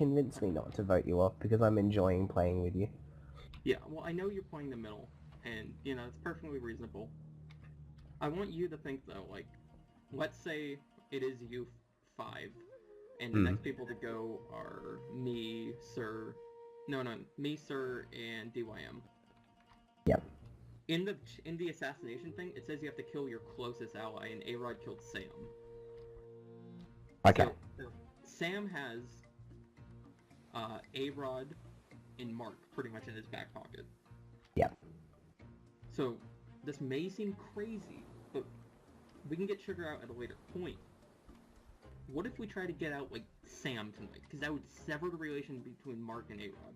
convince me not to vote you off because I'm enjoying playing with you. Yeah, well, I know you're playing the middle, and, you know, it's perfectly reasonable. I want you to think, though, like, let's say it is you 5, and the next people to go are me, Sir... No, me, Sir, and DYM. Yep. In the assassination thing, it says you have to kill your closest ally, and A-Rod killed Sam. Okay. So, Sam has A-Rod and Mark pretty much in his back pocket. Yep. So, this may seem crazy, but we can get Sugar out at a later point. What if we try to get out, like, Sam tonight? Because that would sever the relation between Mark and A-Rod.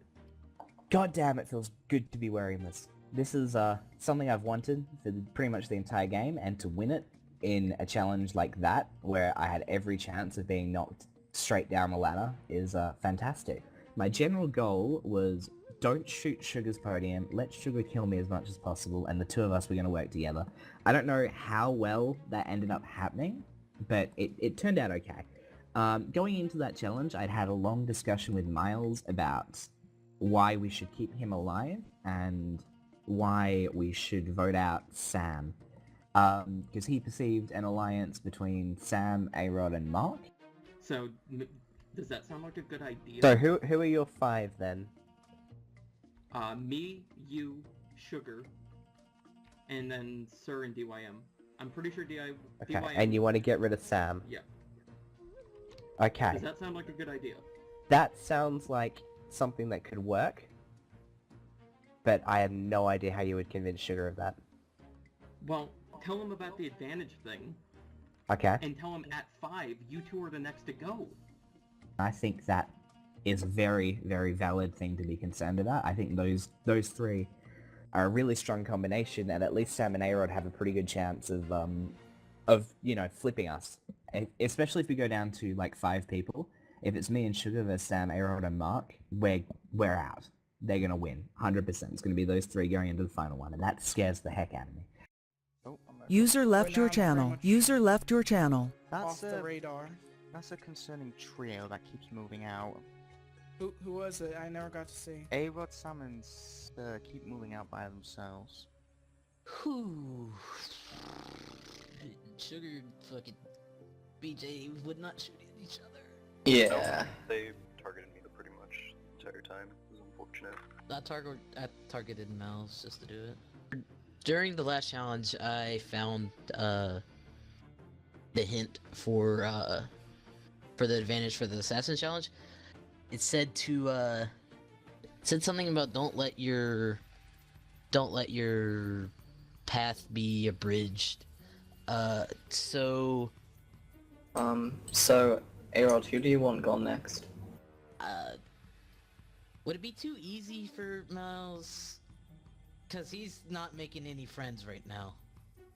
God damn, it feels good to be wearing this. This is something I've wanted for pretty much the entire game, and to win it in a challenge like that, where I had every chance of being knocked straight down the ladder, is fantastic. My general goal was, don't shoot Sugar's podium, let Sugar kill me as much as possible, and the two of us were going to work together. I don't know how well that ended up happening, but it turned out okay. Going into that challenge, I'd had a long discussion with Miles about why we should keep him alive, and why we should vote out Sam. Because he perceived an alliance between Sam, A-Rod, and Mark. So, does that sound like a good idea? So who are your 5 then? Me, you, Sugar, and then Sir and DYM. I'm pretty sure DYM... And you want to get rid of Sam? Yeah. Okay. Does that sound like a good idea? That sounds like something that could work, but I have no idea how you would convince Sugar of that. Well, tell him about the advantage thing. Okay. And tell him at 5, you two are the next to go. I think that is a very, very valid thing to be concerned about. I think those 3 are a really strong combination, and at least Sam and A-Rod have a pretty good chance of you know, flipping us. Especially if we go down to, like, 5 people. If it's me and Sugar versus Sam, A-Rod, and Mark, we're out. They're gonna win, 100%. It's gonna be those 3 going into the final one, and that scares the heck out of me. User left your channel. User left your channel. Off the radar. That's a concerning trio that keeps moving out. Who was it? I never got to see. A-Rod summons keep moving out by themselves. Whew. Sugar fucking BJ would not shoot at each other. Yeah. They targeted me pretty much the entire time. It was unfortunate. I targeted Mouse just to do it. During the last challenge, I found the hint for the advantage for the assassin challenge. It said something about don't let your path be abridged. So A-Rod, who do you want gone next? Would it be too easy for Miles? Cause he's not making any friends right now.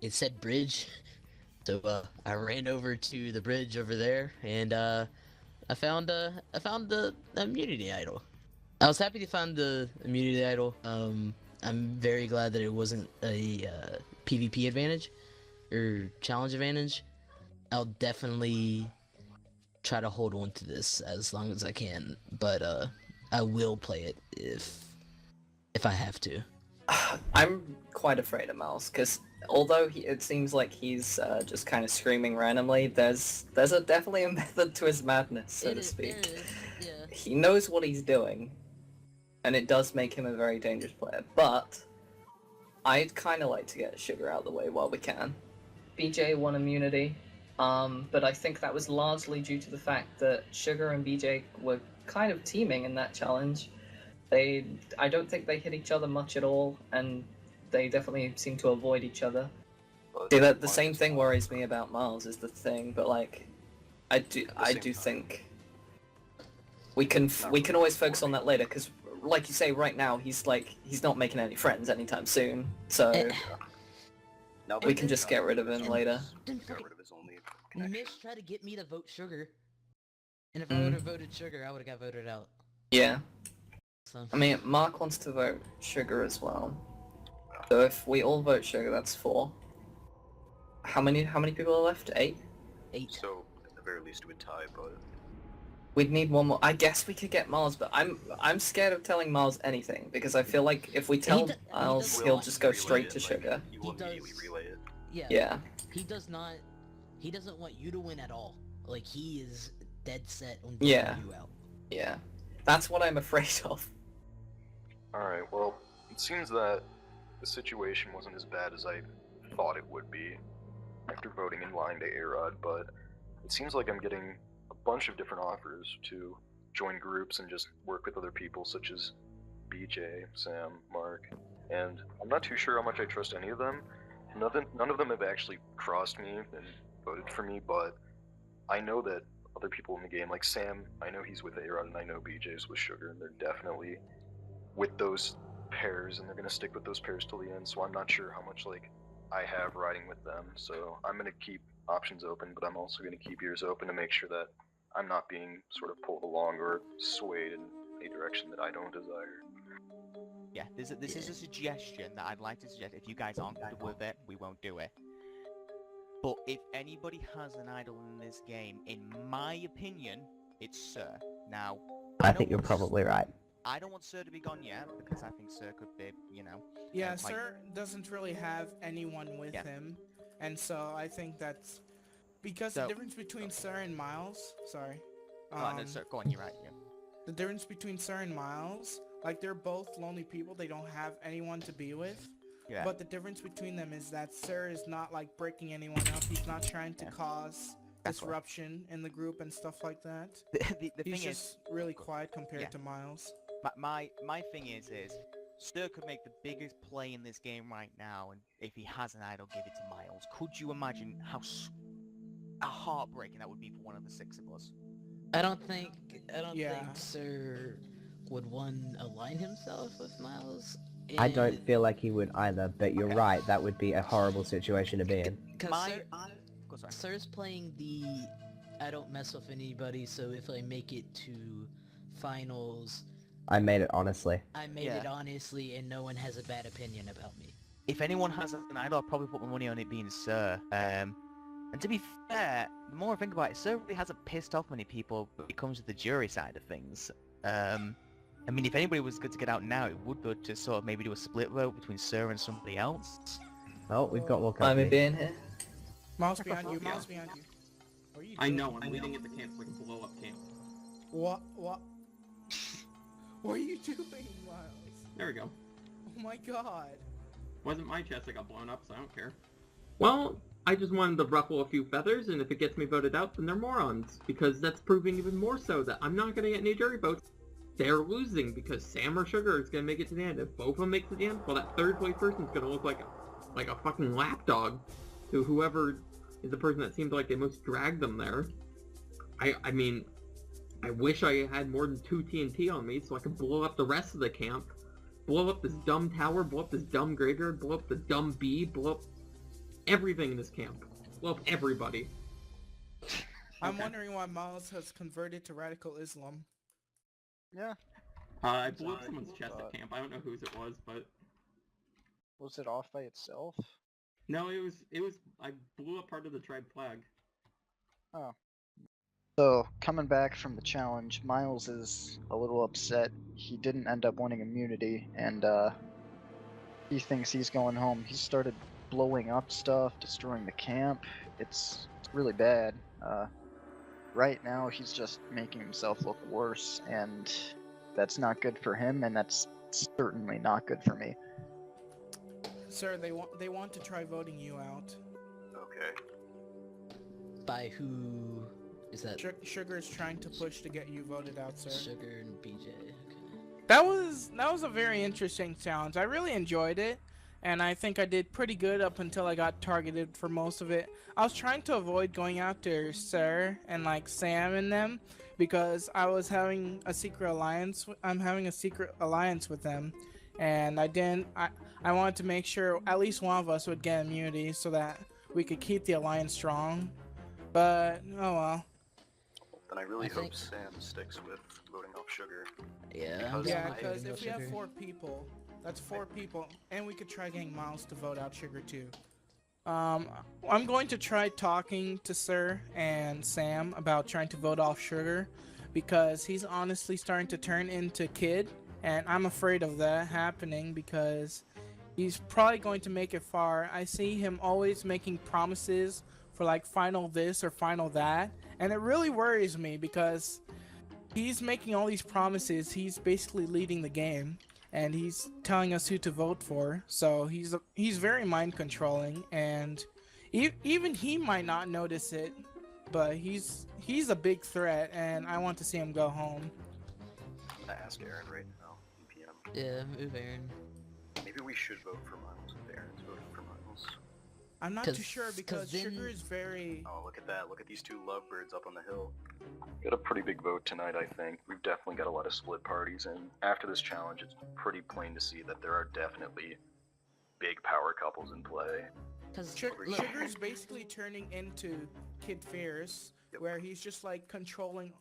It said bridge, so I ran over to the bridge over there, and I found the immunity idol. I was happy to find the immunity idol. I'm very glad that it wasn't a PvP advantage or challenge advantage. I'll definitely try to hold on to this as long as I can, but I will play it if I have to. I'm quite afraid of Miles, because although it seems like he's just kind of screaming randomly, there's definitely a method to his madness, so to speak. Yeah. He knows what he's doing, and it does make him a very dangerous player, but I'd kind of like to get Sugar out of the way while we can. BJ won immunity, but I think that was largely due to the fact that Sugar and BJ were kind of teaming in that challenge. I don't think they hit each other much at all, and they definitely seem to avoid each other. See, that the same thing worries me about Miles is the thing, but like, I do think we can always focus on that later, because like you say, right now he's not making any friends anytime soon, so we can just get rid of him later. Mitch tried to get me to vote Sugar, and if I would have voted Sugar, I would have got voted out. Yeah. So. I mean, Mark wants to vote Sugar as well. So if we all vote Sugar, that's 4. How many people are left? 8? 8. So, at the very least, we would tie, but... We'd need one more. I guess we could get Miles, but I'm scared of telling Miles anything because I feel like if we tell Miles, he'll just go straight to sugar. He will immediately relay it. Yeah. He does not. He doesn't want you to win at all. Like, he is dead set on Yeah. getting you out. Yeah. That's what I'm afraid of. Alright, well, it seems that the situation wasn't as bad as I thought it would be after voting in line to A-Rod, but it seems like I'm getting a bunch of different offers to join groups and just work with other people such as BJ, Sam, Mark, and I'm not too sure how much I trust any of them. None of them have actually crossed me and voted for me, but I know that other people in the game, like Sam, I know he's with A-Rod and I know BJ's with Sugar, and they're definitely with those pairs, and they're gonna stick with those pairs till the end, so I'm not sure how much, like, I have riding with them, so I'm gonna keep options open, but I'm also gonna keep ears open to make sure that I'm not being sort of pulled along or swayed in a direction that I don't desire. Yeah, this is a suggestion that I'd like to suggest. If you guys aren't good with it, we won't do it. But if anybody has an idol in this game, in my opinion, it's Sir. Now, I think you're probably right. I don't want Sir to be gone yet, because I think Sir could be, you know... Yeah, like- Sir doesn't really have anyone with him, and so I think that's... Because the difference between Sir and Miles... Sorry. no, Sir, go on, you're right, yeah. The difference between Sir and Miles, like, they're both lonely people, they don't have anyone to be with. Yeah. But the difference between them is that Sir is not, like, breaking anyone up, he's not trying to cause disruption in the group and stuff like that. The He's thing just is... really quiet compared to Miles. My thing is Stir could make the biggest play in this game right now, and if he has an idol, give it to Miles. Could you imagine how heartbreaking that would be for one of the six of us? I don't think Yeah. Sir would align himself with Miles. I don't feel like he would either, but you're right, that would be a horrible situation to be in. Because Go, sorry. Sir's playing the I don't mess with anybody, so if I make it to finals, I made it honestly. I made it honestly, and no one has a bad opinion about me. If anyone has an idol, I'd probably put my money on it being Sir. And to be fair, the more I think about it, Sir really hasn't pissed off many people when it comes to the jury side of things. I mean, if anybody was good to get out now, it would be to sort of maybe do a split vote between Sir and somebody else. Oh, we've got more I'm company. being here. Miles behind you, Miles behind you. What are you I doing? know, I'm leading at the camp so I can blow up camp. What? What are you doing, Miles? There we go. Oh my god. Wasn't my chest that got blown up, so I don't care. Well, I just wanted to ruffle a few feathers, and if it gets me voted out, then they're morons. Because that's proving even more so that I'm not gonna get any jury votes. They're losing because Sam or Sugar is gonna make it to the end. If both of them make it to the end, well, that third place person's gonna look like a fucking lapdog to whoever is the person that seemed like they most dragged them there. I mean, I wish I had more than 2 TNT on me so I could blow up the rest of the camp. Blow up this dumb tower, blow up this dumb graveyard, blow up the dumb bee, blow up everything in this camp. Blow up everybody. I'm wondering why Miles has converted to radical Islam. Yeah. I blew up someone's chest at camp. I don't know whose it was, but... Was it off by itself? No, it was, I blew up part of the tribe flag. Oh. So, coming back from the challenge, Miles is a little upset. He didn't end up winning immunity, and he thinks he's going home. He started blowing up stuff, destroying the camp. It's really bad. Right now, he's just making himself look worse, and that's not good for him, and that's certainly not good for me. Sir, they want to try voting you out. Okay. By who is that? Sugar is trying to push to get you voted out, sir. Sugar and BJ. Okay. That was a very interesting challenge. I really enjoyed it, and I think I did pretty good up until I got targeted for most of it. I was trying to avoid going after Sir and like Sam and them because I was having a secret alliance. I'm having a secret alliance with them, and I wanted to make sure at least one of us would get immunity so that we could keep the alliance strong. But oh well. Then I really hope Sam sticks with voting off Sugar. Yeah. Yeah, because if we have 4 people, that's 4 people, and we could try getting Miles to vote out Sugar too. I'm going to try talking to Sir and Sam about trying to vote off Sugar, because he's honestly starting to turn into Kid, and I'm afraid of that happening because he's probably going to make it far. I see him always making promises for like final this or final that, and it really worries me because he's making all these promises. He's basically leading the game, and he's telling us who to vote for. So he's very mind controlling, and even he might not notice it, but he's a big threat, and I want to see him go home. I'm gonna ask Aaron right now, in PM. Yeah, move Aaron. Maybe we should vote for Miles if Aaron's voting for Miles. I'm not too sure because then- Sugar is very... Oh, look at that. Look at these two lovebirds up on the hill. Got a pretty big vote tonight, I think. We've definitely got a lot of split parties, and after this challenge, it's pretty plain to see that there are definitely big power couples in play. Because Sugar is basically turning into Kid Fierce, where he's just like controlling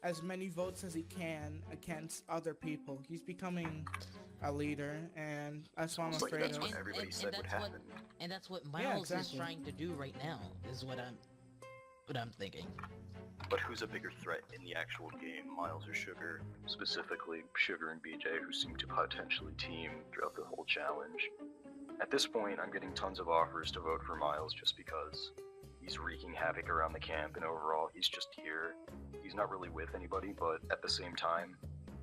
as many votes as he can against other people. He's becoming a leader, and that's what I'm Almost like afraid that's of. what everybody said would happen. And that's what Miles is exactly. trying to do right now, is what I'm thinking. But who's a bigger threat in the actual game, Miles or Sugar? Specifically, Sugar and BJ, who seem to potentially team throughout the whole challenge. At this point, I'm getting tons of offers to vote for Miles just because he's wreaking havoc around the camp, and overall, he's just here. He's not really with anybody, but at the same time,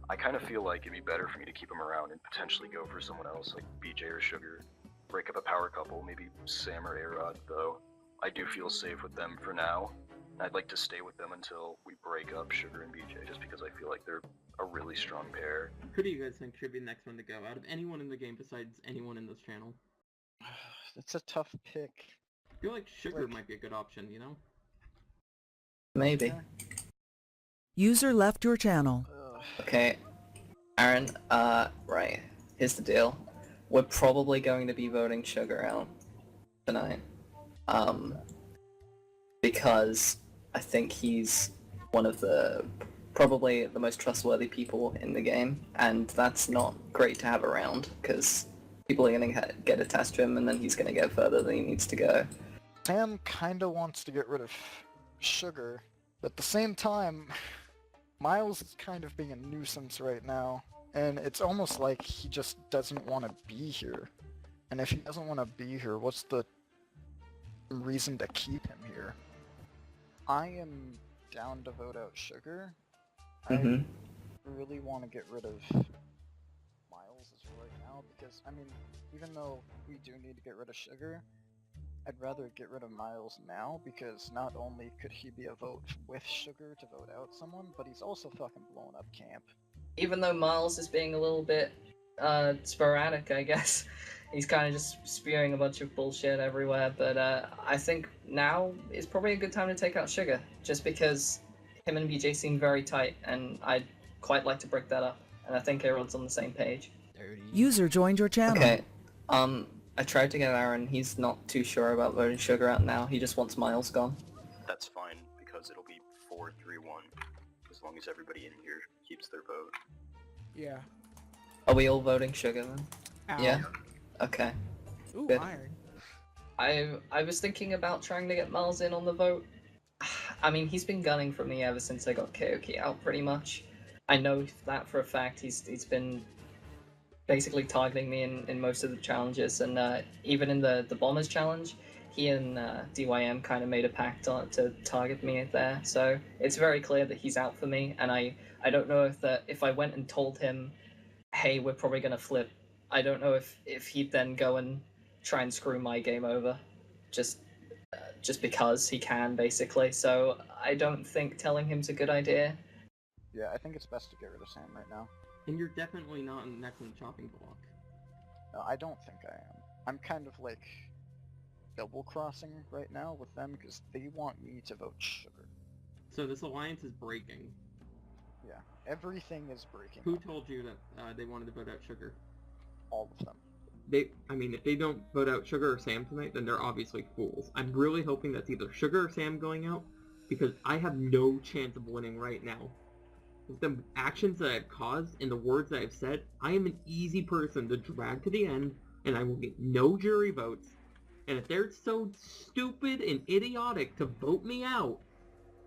I kind of feel like it'd be better for me to keep him around and potentially go for someone else, like BJ or Sugar. Break up a power couple, maybe Sam or A-Rod, though. I do feel safe with them for now. I'd like to stay with them until we break up Sugar and BJ, just because I feel like they're a really strong pair. Who do you guys think should be the next one to go out of anyone in the game besides anyone in this channel? It's a tough pick. I feel like Sugar Like- might be a good option, you know? Maybe. User left your channel. Okay, Aaron, right. Here's the deal. We're probably going to be voting Sugar out tonight. Because I think he's one of probably the most trustworthy people in the game, and that's not great to have around, because people are going to get attached to him, and then he's going to get further than he needs to go. Sam kinda wants to get rid of Sugar, but at the same time, Miles is kind of being a nuisance right now, and it's almost like he just doesn't want to be here. And if he doesn't want to be here, what's the reason to keep him here? I am down to vote out Sugar. Mhm. I really want to get rid of Miles as right now, because, I mean, even though we do need to get rid of Sugar, I'd rather get rid of Miles now, because not only could he be a vote with Sugar to vote out someone, but he's also fucking blowing up camp. Even though Miles is being a little bit sporadic, I guess. He's kind of just spewing a bunch of bullshit everywhere, but I think now is probably a good time to take out Sugar, just because him and BJ seem very tight, and I'd quite like to break that up, and I think everyone's on the same page. User joined your channel. Okay, I tried to get Aaron, he's not too sure about voting Sugar out now, he just wants Miles gone. That's fine, because it'll be 4-3-1, as long as everybody in here keeps their vote. Yeah. Are we all voting Sugar then? Ow. Yeah? Okay. Ooh, Good. iron. I was thinking about trying to get Miles in on the vote. I mean, he's been gunning for me ever since I got Kaoki out, pretty much. I know that for a fact. He's been basically targeting me in most of the challenges, and even in the Bombers challenge, he and DYM kind of made a pact to target me there. So it's very clear that he's out for me, and I don't know if I went and told him, hey, we're probably gonna flip, I don't know if he'd then go and try and screw my game over, just because he can, basically. So I don't think telling him's a good idea. Yeah, I think it's best to get rid of Sam right now. And you're definitely not next on the chopping block. No, I don't think I am. I'm kind of like double crossing right now with them because they want me to vote Sugar. So this alliance is breaking. Yeah, everything is breaking. Who up. told you that they wanted to vote out Sugar? All of them. I mean, if they don't vote out Sugar or Sam tonight, then they're obviously fools. I'm really hoping that's either Sugar or Sam going out, because I have no chance of winning right now. With the actions that I've caused and the words that I've said, I am an easy person to drag to the end, and I will get no jury votes. And if they're so stupid and idiotic to vote me out,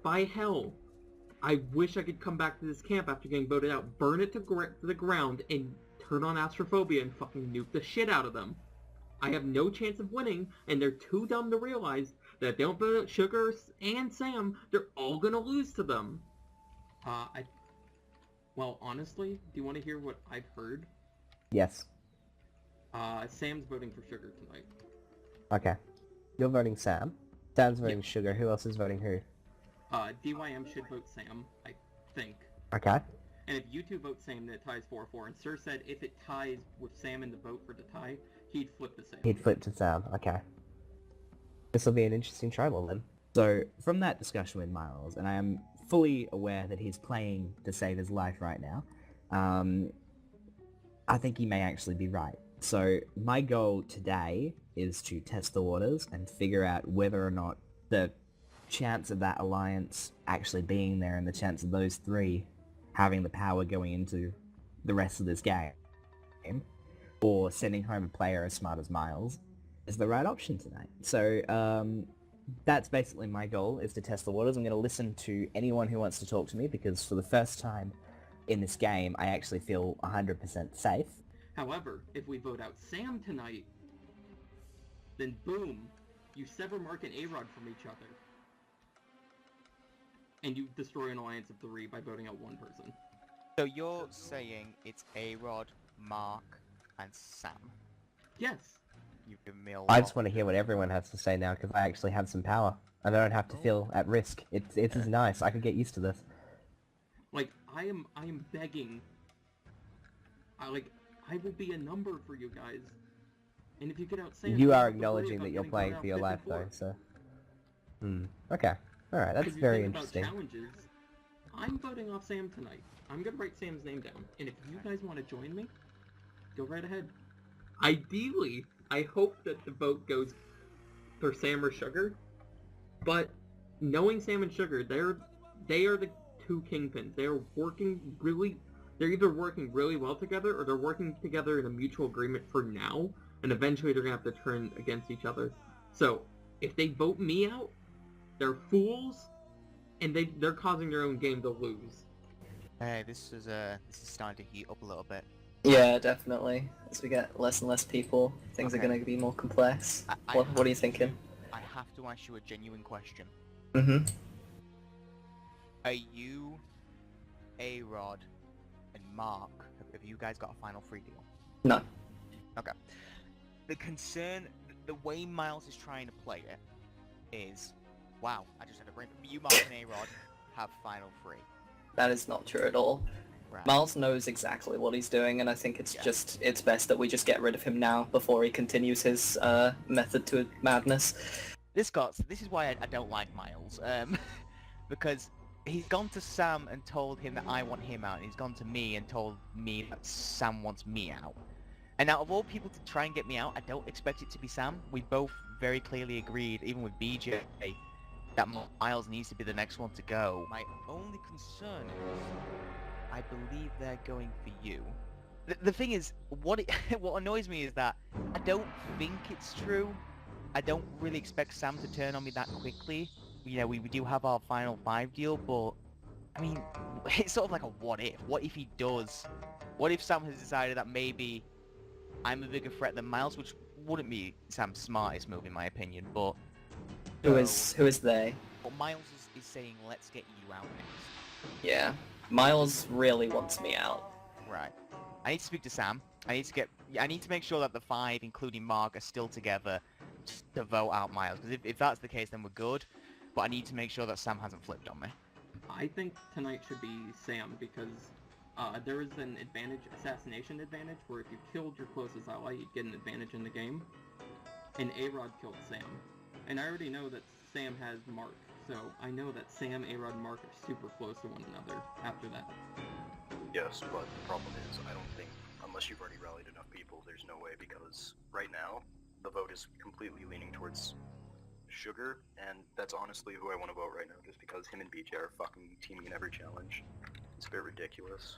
by hell, I wish I could come back to this camp after getting voted out, burn it to the ground, and turn on Astrophobia and fucking nuke the shit out of them. I have no chance of winning, and they're too dumb to realize that if they don't vote out Sugar and Sam, they're all gonna lose to them. Well, honestly, do you want to hear what I've heard? Yes. Sam's voting for Sugar tonight. Okay. You're voting Sam. Sam's voting Sugar. Who else is voting who? DYM should vote Sam, I think. Okay. And if you two vote Sam, then it ties 4-4. And Sir said if it ties with Sam in the vote for the tie, he'd flip to Sam. He'd flip to Sam. Okay. This will be an interesting tribal then. So, from that discussion with Miles, and I am fully aware that he's playing to save his life right now, I think he may actually be right. So, my goal today is to test the waters and figure out whether or not the chance of that alliance actually being there and the chance of those three having the power going into the rest of this game, or sending home a player as smart as Miles, is the right option tonight. So, that's basically my goal, is to test the waters. I'm going to listen to anyone who wants to talk to me, because for the first time in this game, I actually feel 100% safe. However, if we vote out Sam tonight, then boom, you sever Mark and A-Rod from each other. And you destroy an alliance of 3 by voting out one person. So you're saying it's A-Rod, Mark, and Sam? Yes. You've given me a lot. I just want to hear what everyone has to say now, because I actually have some power. I don't have to feel at risk. It's nice. I could get used to this. Like, I am begging. I will be a number for you guys. And if you get out Sam... You are acknowledging that you're playing for your life, though, so... Okay. Alright, that's very interesting. Challenges, I'm voting off Sam tonight. I'm gonna write Sam's name down. And if you guys want to join me, go right ahead. Ideally, I hope that the vote goes for Sam or Sugar. But knowing Sam and Sugar, they are the two kingpins. They're either working really well together, or they're working together in a mutual agreement for now, and eventually they're gonna have to turn against each other. So, if they vote me out, they're fools, and they're causing their own game to lose. Hey, this is starting to heat up a little bit. Yeah, definitely. As we get less and less people, things are going to be more complex. What are you thinking? I have to ask you a genuine question. Mm-hmm. Are you, A-Rod, and Mark, have you guys got a final free deal? No. Okay. The concern, the way Miles is trying to play it, is, wow, I just had a brain. You, Mark, and A-Rod have final free. That is not true at all. Right. Miles knows exactly what he's doing, and I think it's best that we just get rid of him now before he continues his method to madness. This is why I don't like Miles, because he's gone to Sam and told him that I want him out, and he's gone to me and told me that Sam wants me out. And out of all people to try and get me out, I don't expect it to be Sam. We both very clearly agreed, even with BJ, that Miles needs to be the next one to go. My only concern is, I believe they're going for you. The thing is, what annoys me is that I don't think it's true. I don't really expect Sam to turn on me that quickly. You know, we do have our final 5 deal, but I mean, it's sort of like a what if. What if he does? What if Sam has decided that maybe I'm a bigger threat than Miles, which wouldn't be Sam's smartest move in my opinion, but... Who is they? But Miles is saying, let's get you out next. Yeah. Miles really wants me out. Right. I need to speak to Sam. I need to make sure that the 5, including Mark, are still together to vote out Miles. Because if that's the case, then we're good. But I need to make sure that Sam hasn't flipped on me. I think tonight should be Sam, because there is an assassination advantage, where if you killed your closest ally, you'd get an advantage in the game. And A-Rod killed Sam. And I already know that Sam has Mark, so I know that Sam, A-Rod, and Mark are super close to one another after that. Yes, but the problem is, I don't think, unless you've already rallied enough people, there's no way, because right now, the vote is completely leaning towards Sugar, and that's honestly who I want to vote right now, just because him and BJ are fucking teaming in every challenge. It's a bit ridiculous.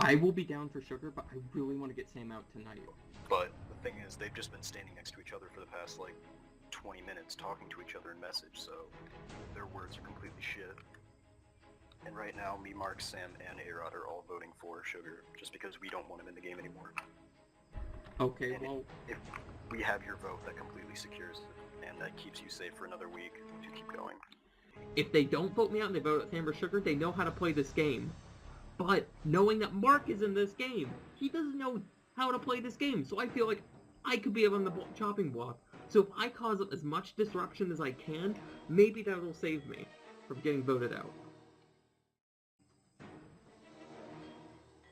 I will be down for Sugar, but I really want to get Sam out tonight. But the thing is, they've just been standing next to each other for the past, 20 minutes talking to each other in message, so their words are completely shit. And right now, me, Mark, Sam, and A-Rod are all voting for Sugar, just because we don't want him in the game anymore. Okay, And well, if we have your vote, that completely secures it, and that keeps you safe for another week to keep going. if they don't vote me out and they vote at Sam or Sugar, they know how to play this game. But knowing that Mark is in this game, he doesn't know how to play this game. So I feel like I could be on the chopping block. So if I cause up as much disruption as I can, maybe that'll save me from getting voted out.